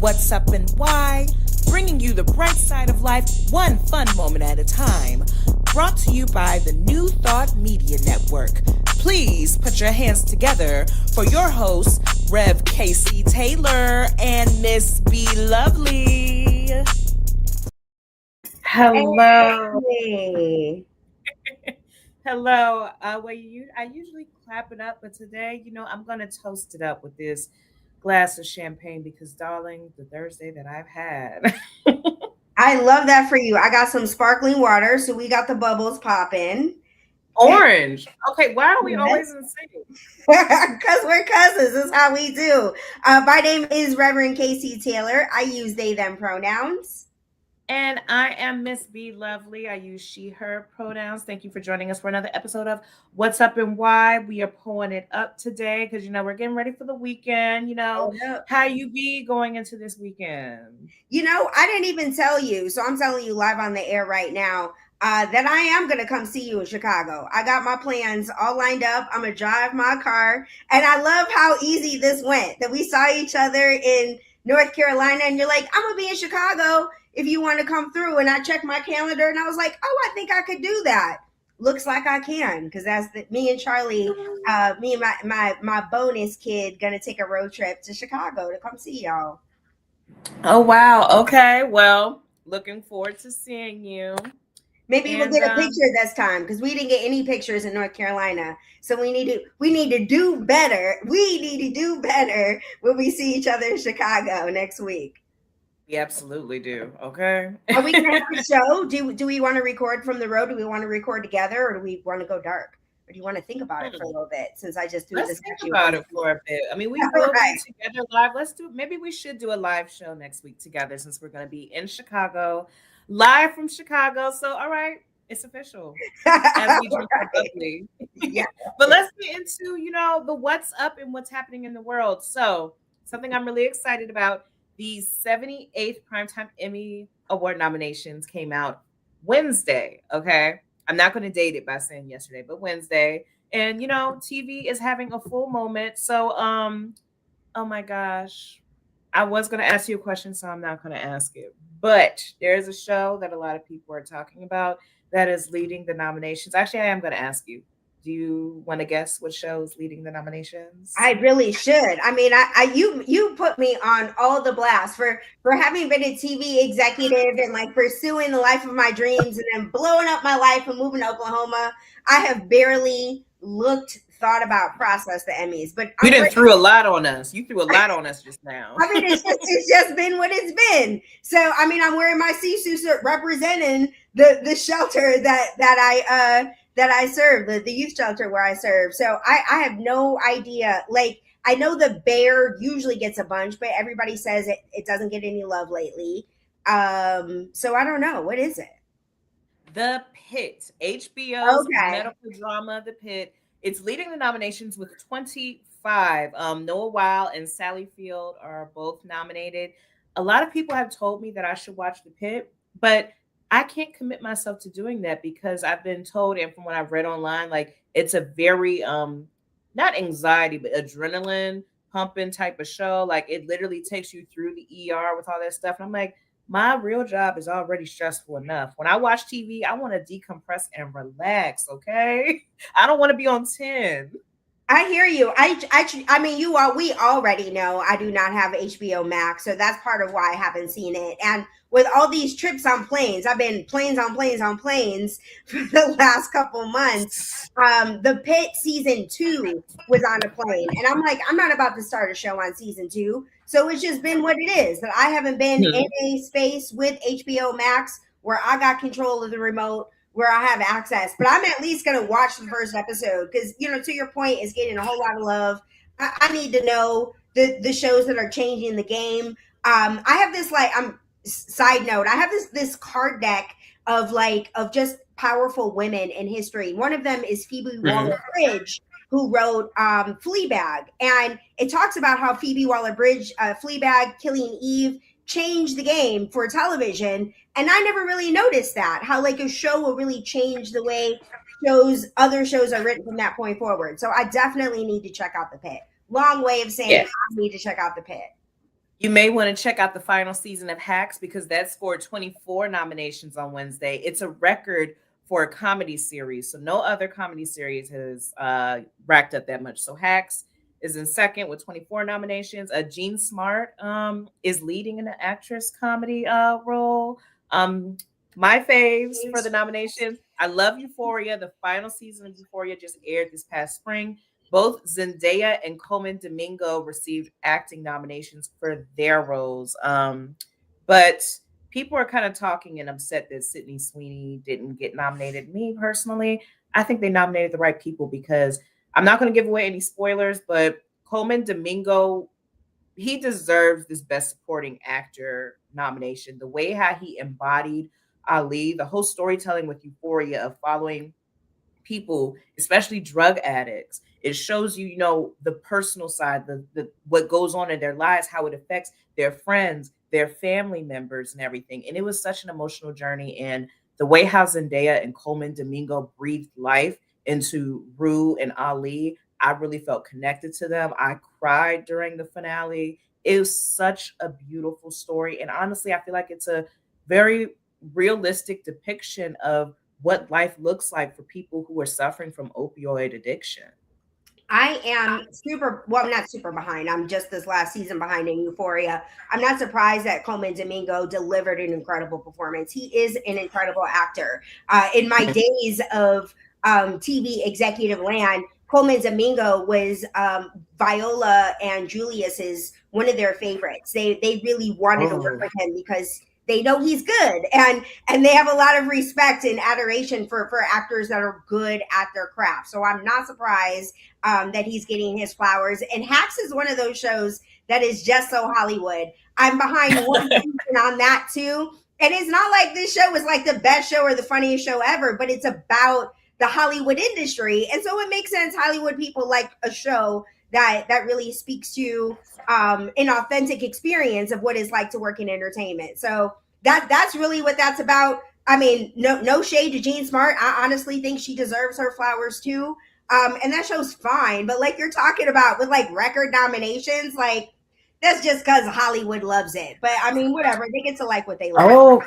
what's up and why, bringing you the bright side of life one fun moment at a time. Brought to you by the New Thought Media Network. Please put your hands together for your hosts, Rev Casey Taylor and Miss B Lovely. Hello. Hey. Hello. I usually clap it up, but today, I'm going to toast it up with this glass of champagne because, darling, the Thursday that I've had. I love that for you. I got some sparkling water, so we got the bubbles popping. Orange. Okay, why are we always in sync? Because we're cousins. This is how we do. My name is Reverend Casey Taylor. I use they, them pronouns. And I am Miss B Lovely. I use she, her pronouns. Thank you for joining us for another episode of What's Up and Why. We are pulling it up today because, we're getting ready for the weekend. How you be going into this weekend? I didn't even tell you, so I'm telling you live on the air right now that I am going to come see you in Chicago. I got my plans all lined up. I'm going to drive my car. And I love how easy this went, that we saw each other in North Carolina and you're like, I'm going to be in Chicago if you want to come through. And I checked my calendar and I was like, oh, I think I could do that. Looks like I can, because that's me and Charlie, me and my bonus kid going to take a road trip to Chicago to come see y'all. Oh, wow. Okay. Well, looking forward to seeing you. Maybe we'll get a picture this time, because we didn't get any pictures in North Carolina. So we need to do better. We need to do better when we see each other in Chicago next week. We absolutely do. Okay. Are we gonna have a show? Do we want to record from the road? Do we want to record together, or do we want to go dark? Or do you want to think about it for a little bit? Since I just Let's think about it for a bit. I mean, we will be together live. Maybe we should do a live show next week together, since we're going to be in Chicago, live from Chicago. So, all right, it's official. As we drink our bubbly. Yeah. But let's get into, the what's up and what's happening in the world. So, something I'm really excited about. The 78th Primetime Emmy Award nominations came out Wednesday, okay? I'm not going to date it by saying yesterday, but Wednesday. And, TV is having a full moment. So, oh my gosh. I was going to ask you a question, so I'm not going to ask it. But there's a show that a lot of people are talking about that is leading the nominations. Actually, I am going to ask you. Do you want to guess what show is leading the nominations? I really should. I mean, you put me on all the blast for having been a TV executive and like pursuing the life of my dreams and then blowing up my life and moving to Oklahoma. I have barely thought about, processed the Emmys, but you didn't threw a lot on us. You threw a lot on us just now. I mean, it's just been what it's been. So, I mean, I'm wearing my Sisu representing the shelter that I serve, the youth shelter where I serve. So I have no idea. Like, I know the Bear usually gets a bunch, but everybody says it doesn't get any love lately. So I don't know. What is it? The Pit, HBO's medical drama, The Pit. It's leading the nominations with 25. Noah Weil and Sally Field are both nominated. A lot of people have told me that I should watch The Pit, but I can't commit myself to doing that because I've been told, and from what I've read online, like it's a very not anxiety, but adrenaline pumping type of show. Like it literally takes you through the ER with all that stuff. And I'm like, my real job is already stressful enough. When I watch TV, I want to decompress and relax. Okay, I don't want to be on 10. I hear you. I mean, we already know I do not have HBO Max, so that's part of why I haven't seen it. And with all these trips on planes, I've been planes on planes for the last couple months. The Pit season 2 was on a plane, and I'm like, I'm not about to start a show on season 2. So it's just been what it is, that I haven't been in a space with HBO Max where I got control of the remote, where I have access, but I'm at least going to watch the first episode because, to your point, it's getting a whole lot of love. I need to know the shows that are changing the game. I have this side note. I have this card deck of just powerful women in history. One of them is Phoebe Waller-Bridge, who wrote Fleabag, and it talks about how Phoebe Waller-Bridge, Fleabag, Killing Eve, changed the game for television. And I never really noticed that, how like a show will really change the way other shows are written from that point forward. So I definitely need to check out The Pit. Long way of saying I need to check out The Pit. You may want to check out the final season of Hacks because that scored 24 nominations on Wednesday. It's a record for a comedy series. So no other comedy series has racked up that much. So Hacks is in second with 24 nominations. Jean Smart is leading in an actress comedy role. My faves for the nominations. I love Euphoria. The final season of Euphoria just aired this past spring. Both Zendaya and Coleman Domingo received acting nominations for their roles. But people are kind of talking and upset that Sydney Sweeney didn't get nominated. Me personally, I think they nominated the right people because I'm not going to give away any spoilers, but Coleman Domingo, he deserves this Best Supporting Actor nomination. The way how he embodied Ali, the whole storytelling with Euphoria of following people, especially drug addicts. It shows you, the personal side, the what goes on in their lives, how it affects their friends, their family members, and everything. And it was such an emotional journey. And the way how Zendaya and Coleman Domingo breathed life into Rue and Ali, I really felt connected to them. I cried during the finale. It was such a beautiful story. And honestly, I feel like it's a very realistic depiction of what life looks like for people who are suffering from opioid addiction. I am I'm not super behind. I'm just this last season behind in Euphoria. I'm not surprised that Coleman Domingo delivered an incredible performance. He is an incredible actor. In my days of TV executive land, Coleman Domingo was Viola and Julius's one of their favorites. They really wanted to work with him because they know he's good, and they have a lot of respect and adoration for actors that are good at their craft. So I'm not surprised that he's getting his flowers. And Hacks is one of those shows that is just so Hollywood. I'm behind one season on that too. And it's not like this show is like the best show or the funniest show ever, but it's about the Hollywood industry. And so it makes sense Hollywood people like a show that really speaks to an authentic experience of what it's like to work in entertainment. So that's really what that's about. I mean, no shade to Jean Smart. I honestly think she deserves her flowers too. And that show's fine. But like you're talking about with like record nominations, like that's just because Hollywood loves it. But I mean, whatever. They get to like what they like. Oh,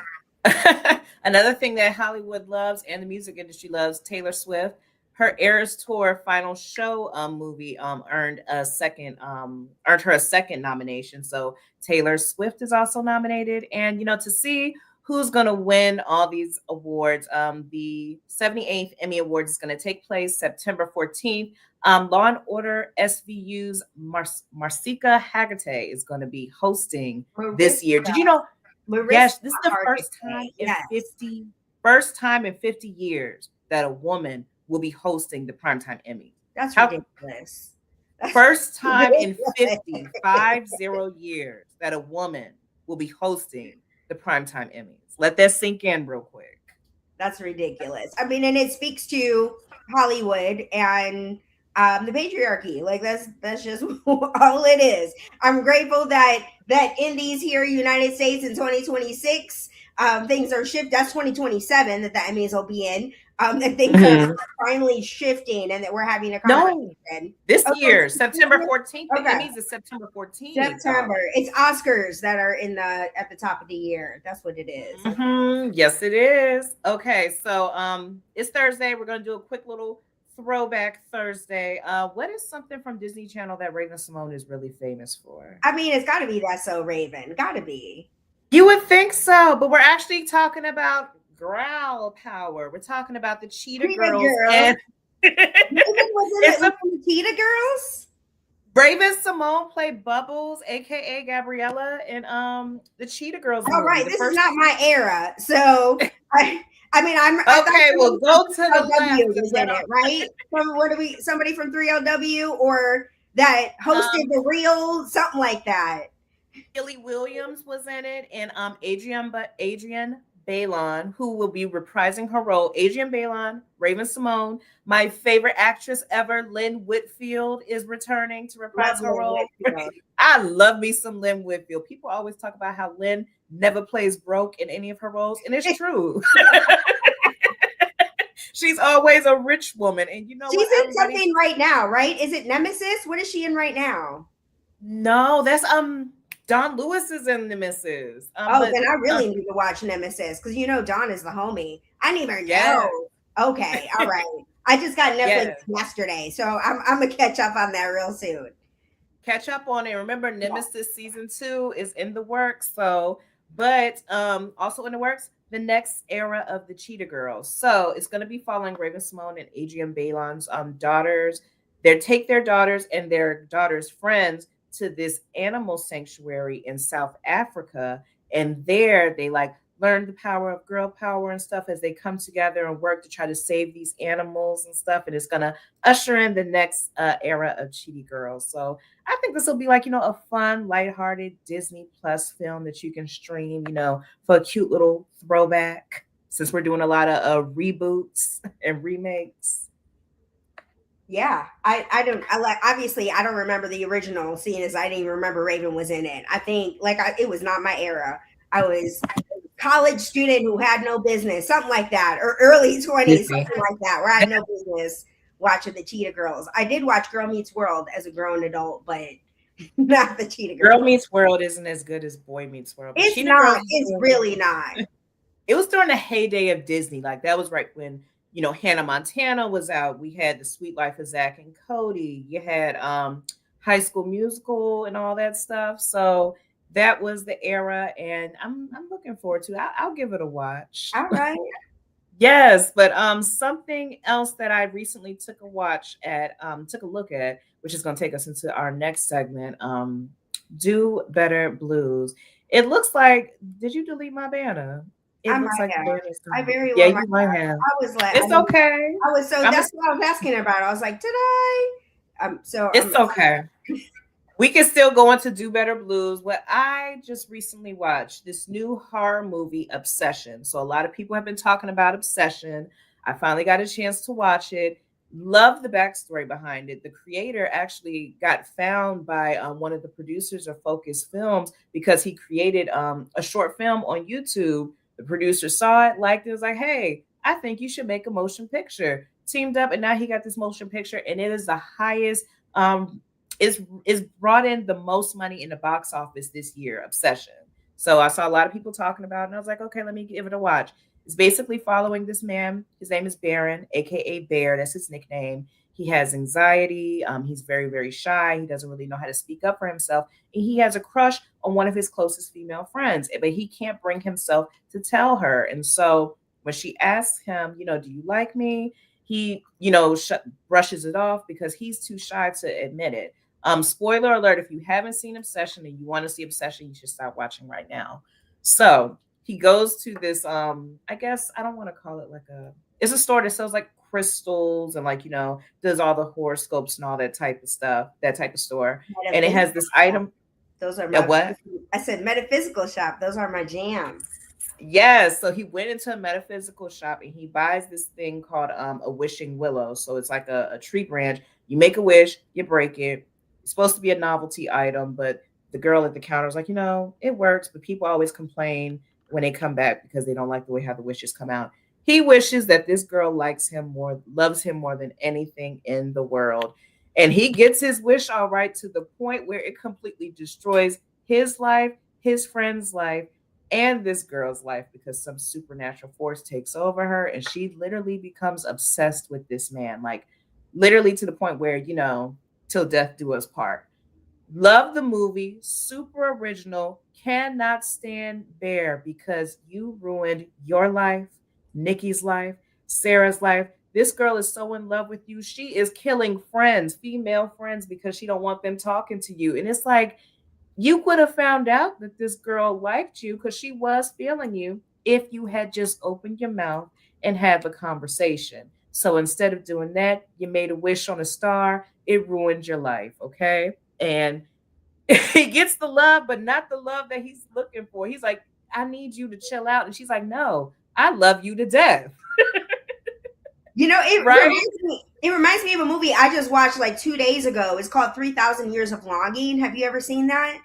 another thing that Hollywood loves and the music industry loves, Taylor Swift. Her Eras Tour final show movie earned her a second nomination. So Taylor Swift is also nominated. And to see who's going to win all these awards, the 78th Emmy Awards is going to take place September 14th. Law and Order SVU's Marcika Hagate is going to be hosting this year. Did you know? Yes, this is the first time in 50 years that a woman will be hosting the Primetime Emmy. That's ridiculous. First time in 50 years that a woman will be hosting the Primetime Emmys. Let that sink in real quick. That's ridiculous. I mean, and it speaks to Hollywood and the patriarchy. Like that's just all it is. I'm grateful that in these here United States in 2026, things are shifted. That's 2027 that the Emmys will be in. That things are finally shifting and that we're having a conversation. No, this year, September 14th. The Emmys is September 14th. September. It's Oscars that are at the top of the year. That's what it is. Yes, it is. Okay, so it's Thursday. We're gonna do a quick little throwback Thursday. What is something from Disney Channel that Raven-Symoné is really famous for? I mean, it's got to be That's So Raven. Got to be. You would think so, but we're actually talking about growl power. We're talking about the Cheetah Girls. And was it the Cheetah Girls? Raven-Symoné played Bubbles, aka Gabriella, in the Cheetah Girls. All right, this is not my era, so I mean, okay. Well, go to the left. Was in it, right? Somebody from 3LW or that hosted The Real, something like that. Billy Williams was in it, and Adrienne Bailon, who will be reprising her role. Adrienne Bailon, Raven-Symoné. My favorite actress ever, Lynn Whitfield, is returning to reprise her role. I love me some Lynn Whitfield. People always talk about how Lynn never plays broke in any of her roles, and it's true. She's always a rich woman, and she's in something right now, right? Is it Nemesis? What is she in right now? No, that's Don Lewis is in Nemesis. Oh, then I really need to watch Nemesis because Don is the homie. I didn't even know. Okay, all right. I just got Netflix yesterday, so I'm gonna catch up on that real soon. Catch up on it. Remember, Nemesis season 2 is in the works. So, but also in the works, the next era of the Cheetah Girls. So it's going to be following Raven-Symoné and Adrienne Bailon's daughters. They take their daughters and their daughters' friends to this animal sanctuary in South Africa, and there they like learn the power of girl power and stuff as they come together and work to try to save these animals and stuff. And it's going to usher in the next era of Cheetah Girls. So I think this will be like, a fun, lighthearted Disney Plus film that you can stream, for a cute little throwback, since we're doing a lot of reboots and remakes. Yeah, obviously I don't remember the original, seeing as I didn't even remember Raven was in it. I think it was not my era. I was a college student who had no business, something like that, or early 20s, something like that, where I had no business watching the Cheetah Girls. I did watch Girl Meets World as a grown adult, but not the Cheetah Girls. Girl Meets World isn't as good as Boy Meets World. It's not. It's really not. It was during the heyday of Disney. Like that was right when Hannah Montana was out. We had The Sweet Life of Zack and Cody. You had High School Musical and all that stuff. So that was the era, and I'm looking forward to it. I'll give it a watch. All right. Yes, but something else that I recently took a look at, which is going to take us into our next segment, Do Better Blues. It looks like, did you delete my banner? I looks like I very well. Yeah, you might have. I was like, it's okay. That's what I was asking about. I was like, did I? It's okay. We can still go into Do Better Blues. What I just recently watched, this new horror movie, Obsession. So a lot of people have been talking about Obsession. I finally got a chance to watch it. Love the backstory behind it. The creator actually got found by one of the producers of Focus Films because he created a short film on YouTube. The producer saw it, liked it, was like, hey, I think you should make a motion picture. Teamed up, and now he got this motion picture, and it is the highest, is brought in the most money in the box office this year, Obsession. So I saw a lot of people talking about it, and I was like, okay, let me give it a watch. It's basically following this man. His name is Baron, aka Bear. That's his nickname. He has anxiety. He's very, very shy. He doesn't really know how to speak up for himself. And he has a crush on one of his closest female friends, but he can't bring himself to tell her. And so when she asks him, do you like me? He, brushes it off because he's too shy to admit it. Spoiler alert, if you haven't seen Obsession and you want to see Obsession, you should stop watching right now. So he goes to this, I guess, I don't want to call it it's a store that sells like crystals and does all the horoscopes and all that type of stuff, that type of store. And it has this item. Those are my, what? I said metaphysical shop. Those are my jams. Yes. So he went into a metaphysical shop and he buys this thing called a wishing willow. So it's like a tree branch. You make a wish, you break it. It's supposed to be a novelty item, but the girl at the counter was like, it works, but people always complain when they come back because they don't like the way how the wishes come out. He wishes that this girl loves him more than anything in the world. And he gets his wish all right to the point where it completely destroys his life, his friend's life, and this girl's life because some supernatural force takes over her. And she literally becomes obsessed with this man, like literally to the point where, till death do us part. Love the movie, super original, cannot stand Bear because you ruined your life, Nikki's life, Sarah's life. This girl is so in love with you. She is killing friends, female friends, because she don't want them talking to you. And it's like, you could have found out that this girl liked you because she was feeling you if you had just opened your mouth and had the conversation. So instead of doing that, you made a wish on a star. It ruined your life, okay? And he gets the love, but not the love that he's looking for. He's like, I need you to chill out. And she's like, no, I love you to death. It reminds me of a movie I just watched like 2 days ago. It's called 3,000 Years of Longing. Have you ever seen that?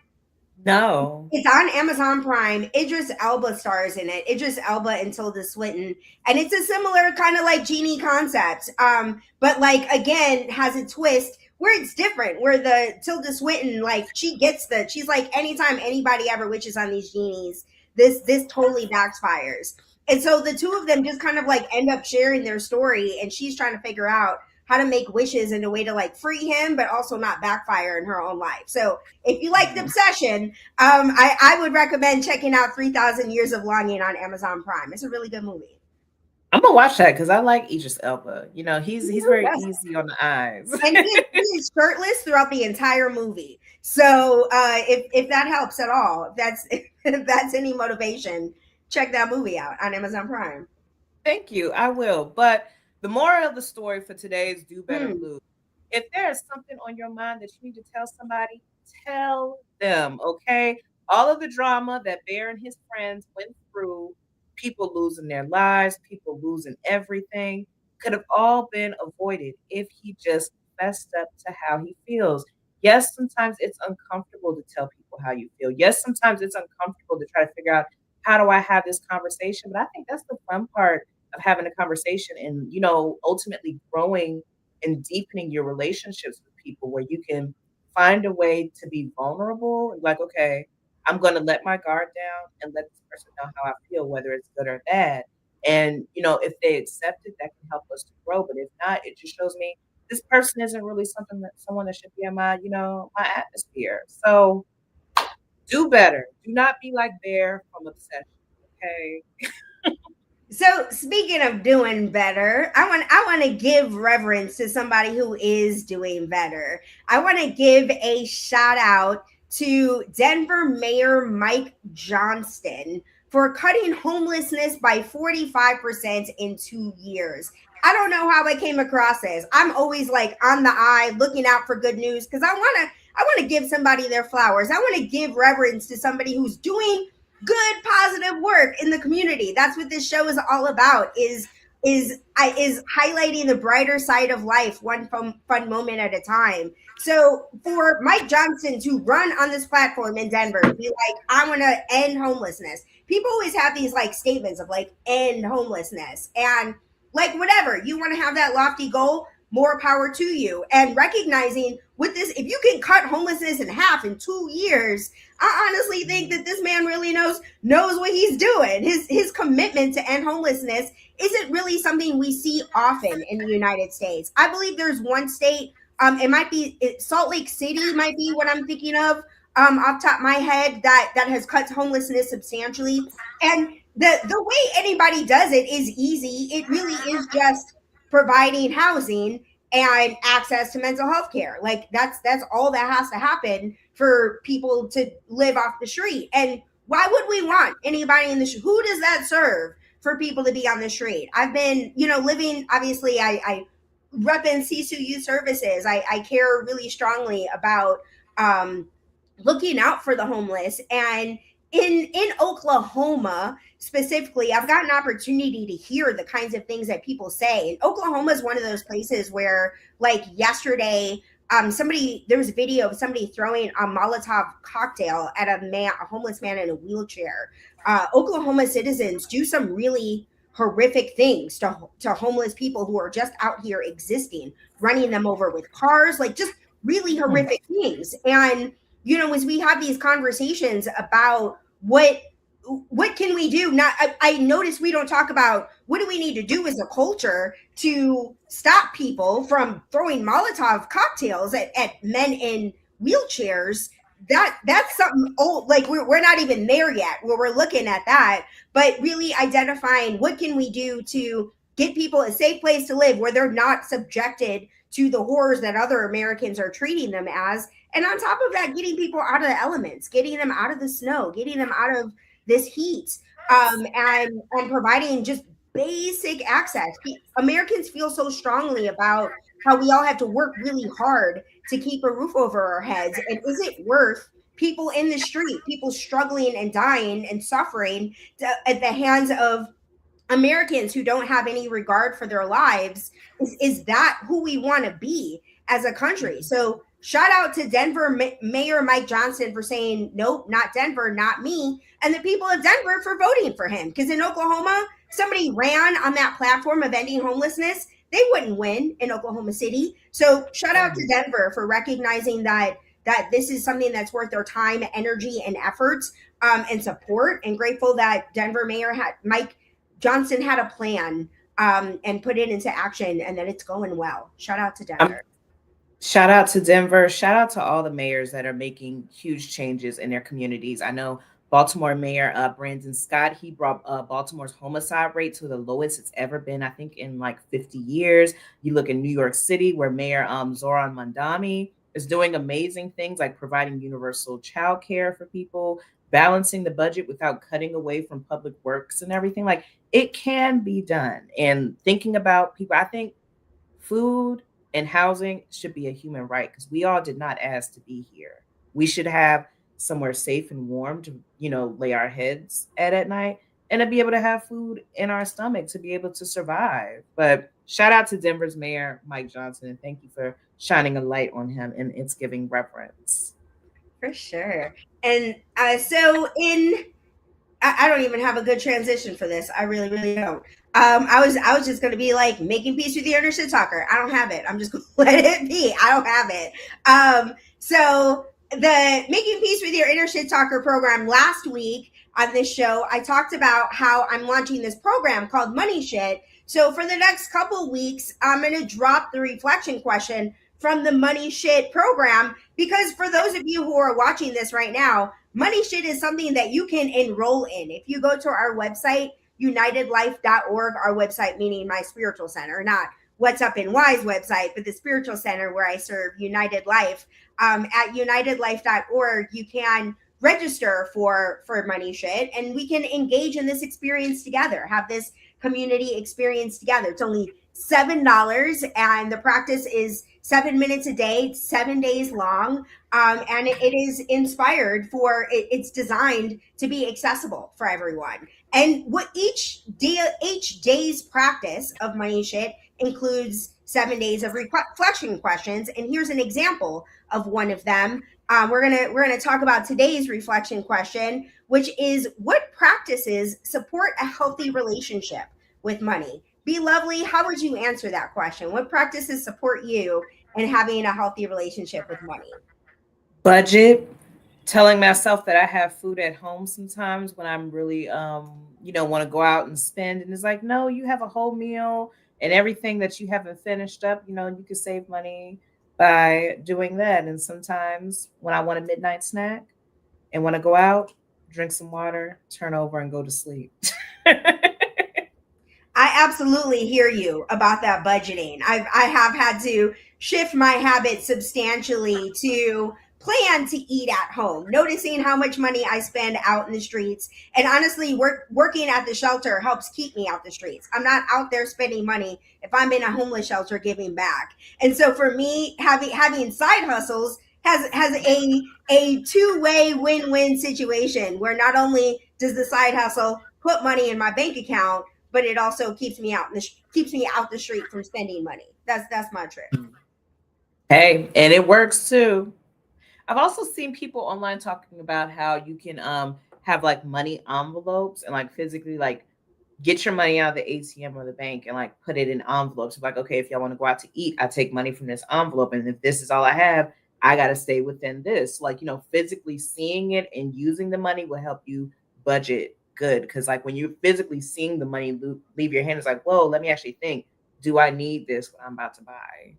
No. It's on Amazon Prime. Idris Elba stars in it. Idris Elba and Tilda Swinton. And it's a similar kind of like genie concept. But again, has a twist where it's different, where the Tilda Swinton, like she's like, anytime anybody ever wishes on these genies, this totally backfires. And so the two of them just kind of like end up sharing their story, and she's trying to figure out how to make wishes in a way to like free him, but also not backfire in her own life. So if you like the obsession, I would recommend checking out 3,000 Years of Longing on Amazon Prime. It's a really good movie. I'm gonna watch that because I like Idris Elba. You know, he's very easy on the eyes. And he is shirtless throughout the entire movie. So if that helps at all, if that's any motivation, check that movie out on Amazon Prime. Thank you. I will. But the moral of the story for today is do better, lose. If there is something on your mind that you need to tell somebody, tell them, okay? All of the drama that Bear and his friends went through, people losing their lives, people losing everything, could have all been avoided if he just fessed up to how he feels. Yes, sometimes it's uncomfortable to tell people how you feel. Yes, sometimes it's uncomfortable to try to figure out how do I have this conversation. But I think that's the fun part of having a conversation and, you know, ultimately growing and deepening your relationships with people where you can find a way to be vulnerable. Like, okay, I'm going to let my guard down and let this person know how I feel, whether it's good or bad. And, you know, if they accept it, that can help us to grow. But if not, it just shows me this person isn't really someone that should be in my, you know, my atmosphere. So do better. Do not be like Bear from Obsession. Okay. So speaking of doing better, I want to give reverence to somebody who is doing better. I want to give a shout out to Denver Mayor Mike Johnston for cutting homelessness by 45% in 2 years. I don't know how I came across this. I'm always like on the eye looking out for good news because I want to give somebody their flowers. I want to give reverence to somebody who's doing good positive work in the community. That's what this show is all about, is highlighting the brighter side of life, one fun moment at a time. So for Mike Johnson to run on this platform in Denver, be like, I want to end homelessness. People always have these like statements of like end homelessness, and like whatever, you want to have that lofty goal, more power to you. And recognizing with this, if you can cut homelessness in half in 2 years, I honestly think that this man really knows what he's doing. His commitment to end homelessness isn't really something we see often in the United States. I believe there's one state, it might be Salt Lake City, might be what I'm thinking of, off top of my head, that has cut homelessness substantially. And the way anybody does it is easy. It really is just providing housing and access to mental health care. Like that's all that has to happen for people to live off the street. And why would we want anybody in the who does that serve for people to be on the street? I've been, living, obviously I rep in CSU Youth Services. I care really strongly about looking out for the homeless. And in Oklahoma specifically, I've got an opportunity to hear the kinds of things that people say. And Oklahoma is one of those places where, like yesterday, there was a video of somebody throwing a Molotov cocktail at a homeless man in a wheelchair. Oklahoma citizens do some really horrific things to homeless people who are just out here existing, running them over with cars, like just really horrific things. And as we have these conversations about what can we do? I notice we don't talk about what do we need to do as a culture to stop people from throwing Molotov cocktails at men in wheelchairs. That's something old. Like we're not even there yet where we're looking at that, but really identifying what can we do to get people a safe place to live where they're not subjected to the horrors that other Americans are treating them as. And on top of that, getting people out of the elements, getting them out of the snow, getting them out of this heat, and providing just basic access. Americans feel so strongly about how we all have to work really hard to keep a roof over our heads. And is it worth people in the street, people struggling and dying and suffering at the hands of Americans who don't have any regard for their lives? Is that who we want to be as a country? So shout out to Denver Mayor Mike Johnson for saying, nope, not Denver, not me. And the people of Denver for voting for him. Because in Oklahoma, somebody ran on that platform of ending homelessness. they wouldn't win in Oklahoma City. So shout out to Denver for recognizing that this is something that's worth their time, energy, and efforts, and support. And grateful that Denver Mayor Mike Johnson had a plan, and put it into action, and that it's going well. Shout out to Denver. Shout out to Denver. Shout out to all the mayors that are making huge changes in their communities. I know Baltimore Mayor Brandon Scott, he brought Baltimore's homicide rate to the lowest it's ever been, I think, in like 50 years. You look in New York City, where Mayor Zoran Mandami is doing amazing things like providing universal child care for people, balancing the budget without cutting away from public works and everything. Like, it can be done. And thinking about people, I think food and housing should be a human right, because we all did not ask to be here. We should have somewhere safe and warm to, lay our heads at night, and to be able to have food in our stomach to be able to survive. But shout out to Denver's Mayor Mike Johnson, and thank you for shining a light on him, and it's giving reverence. For sure. And I don't even have a good transition for this. I really, really don't. I was just gonna be like, making peace with the inner shit talker. I don't have it. I'm just gonna let it be. I don't have it. So the Making Peace with Your Inner Shit Talker program, last week on this show, I talked about how I'm launching this program called Money Shit. So for the next couple weeks, I'm gonna drop the reflection question from the Money Shit program, because for those of you who are watching this right now, Money Shit is something that you can enroll in. If you go to our website, unitedlife.org, our website meaning my spiritual center, not What's Up in Wise website, but the spiritual center where I serve, United Life. At unitedlife.org, you can register for Money Shit, and we can engage in this experience together, have this community experience together. It's only $7, and the practice is 7 minutes a day, 7 days long, and it is inspired it's designed to be accessible for everyone. And what each day's practice of Money Shit includes 7 days of reflection questions, and here's an example of one of them. We're gonna talk about today's reflection question, which is, what practices support a healthy relationship with money? Be Lovely, how would you answer that question? What practices support you in having a healthy relationship with money? Budget, telling myself that I have food at home sometimes when I'm really, want to go out and spend. And it's like, no, you have a whole meal, and everything that you haven't finished up, you can save money by doing that. And sometimes when I want a midnight snack and want to go out, drink some water, turn over, and go to sleep. I absolutely hear you about that budgeting. I have had to shift my habits substantially to plan to eat at home, noticing how much money I spend out in the streets. And honestly, working at the shelter helps keep me out the streets. I'm not out there spending money if I'm in a homeless shelter giving back. And so for me, having side hustles has a two-way win-win situation, where not only does the side hustle put money in my bank account, but it also keeps me out the street from spending money. That's my trick. Hey, and it works too. I've also seen people online talking about how you can have like money envelopes, and like physically like get your money out of the ATM or the bank and like put it in envelopes. Like, okay, if y'all want to go out to eat, I take money from this envelope, and if this is all I have, I got to stay within this. Like, physically seeing it and using the money will help you budget good, because like when you're physically seeing the money leave your hand, it's like, whoa, let me actually think, do I need this what I'm about to buy?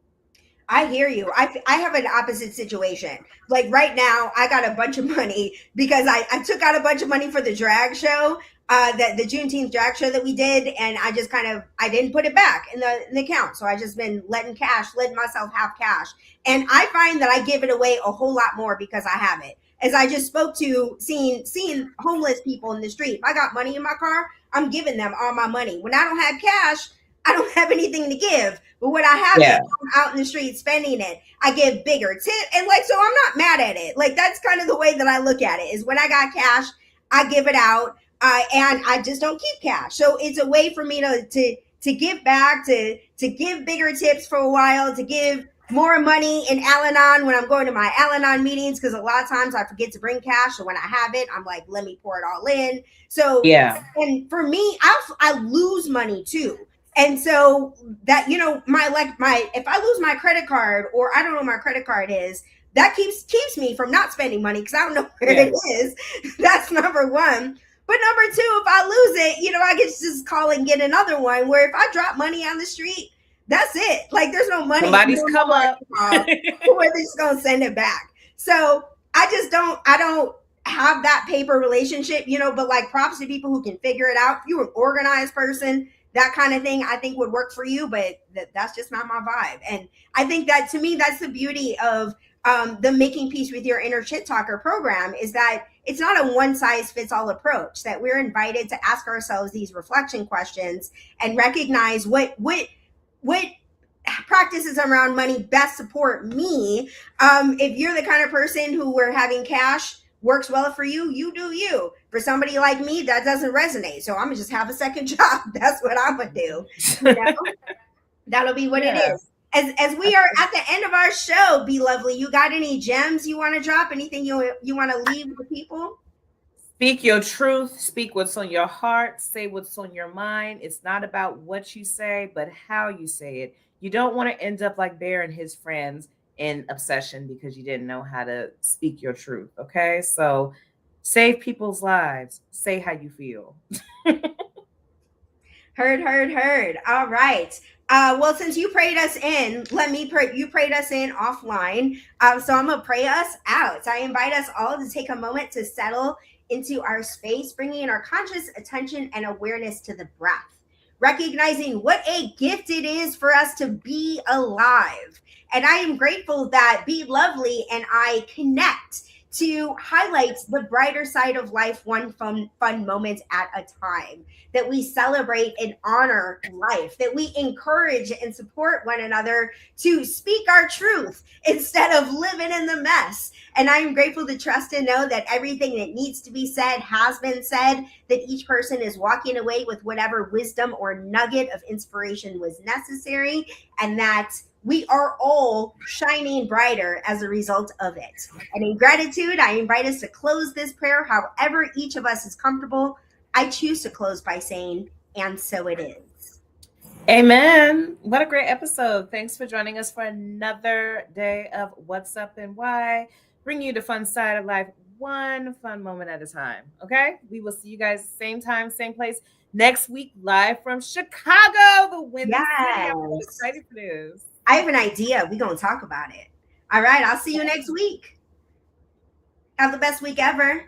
I hear you. I have an opposite situation. Like right now, I got a bunch of money because I took out a bunch of money for the drag show, the Juneteenth drag show that we did, and I just I didn't put it back in the account. So I just been letting myself have cash, and I find that I give it away a whole lot more because I have it. As I just spoke to seeing homeless people in the street, if I got money in my car, I'm giving them all my money. When I don't have cash, I don't have anything to give. But when I have it, I'm out in the street spending it. I give bigger tip, and so I'm not mad at it. Like, that's kind of the way that I look at it, is when I got cash, I give it out, and I just don't keep cash. So it's a way for me to give back, to give bigger tips for a while, to give more money in Al-Anon when I'm going to my Al-Anon meetings, because a lot of times I forget to bring cash. So when I have it, I'm like, let me pour it all in. So, and for me, I lose money too. And so that, you know, if I lose my credit card or I don't know what my credit card is, that keeps me from not spending money because I don't know where it is. That's number one. But number two, if I lose it, you know, I get to just call and get another one. Where if I drop money on the street, that's it. Like there's no money. Somebody's come up. Where they're just gonna send it back. So I don't have that paper relationship, you know, but like props to people who can figure it out. If you're an organized person, that kind of thing I think would work for you, but that's just not my vibe. And I think that to me, that's the beauty of the Making Peace with Your Inner Shit Talker program, is that it's not a one size fits all approach, that we're invited to ask ourselves these reflection questions and recognize what practices around money best support me. If you're the kind of person who we're having cash works well for you, you do you. For somebody like me, that doesn't resonate. So I'm gonna just have a second job. That's what I'm gonna do. You know? That'll be what it is. As we are at the end of our show, Be Lovely, you got any gems you want to drop? Anything you want to leave with people? Speak your truth. Speak what's on your heart. Say what's on your mind. It's not about what you say, but how you say it. You don't want to end up like Bear and his friends in obsession because you didn't know how to speak your truth. Okay, so save people's lives. Say how you feel. Heard. All right. Well, since you prayed us in, let me pray. You prayed us in offline. So I'm going to pray us out. So I invite us all to take a moment to settle into our space, bringing in our conscious attention and awareness to the breath, recognizing what a gift it is for us to be alive. And I am grateful that Be Lovely and I connect to highlight the brighter side of life, one fun moment at a time, that we celebrate and honor life, that we encourage and support one another to speak our truth instead of living in the mess. And I am grateful to trust and know that everything that needs to be said has been said, that each person is walking away with whatever wisdom or nugget of inspiration was necessary, and that we are all shining brighter as a result of it. And in gratitude, I invite us to close this prayer however each of us is comfortable. I choose to close by saying, and so it is. Amen. What a great episode. Thanks for joining us for another day of What's Up and Why. Bring you the fun side of life, one fun moment at a time. Okay? We will see you guys same time, same place next week, live from Chicago, the Windy City. I'm so excited for this. I have an idea. We're going to talk about it. All right. I'll see you next week. Have the best week ever.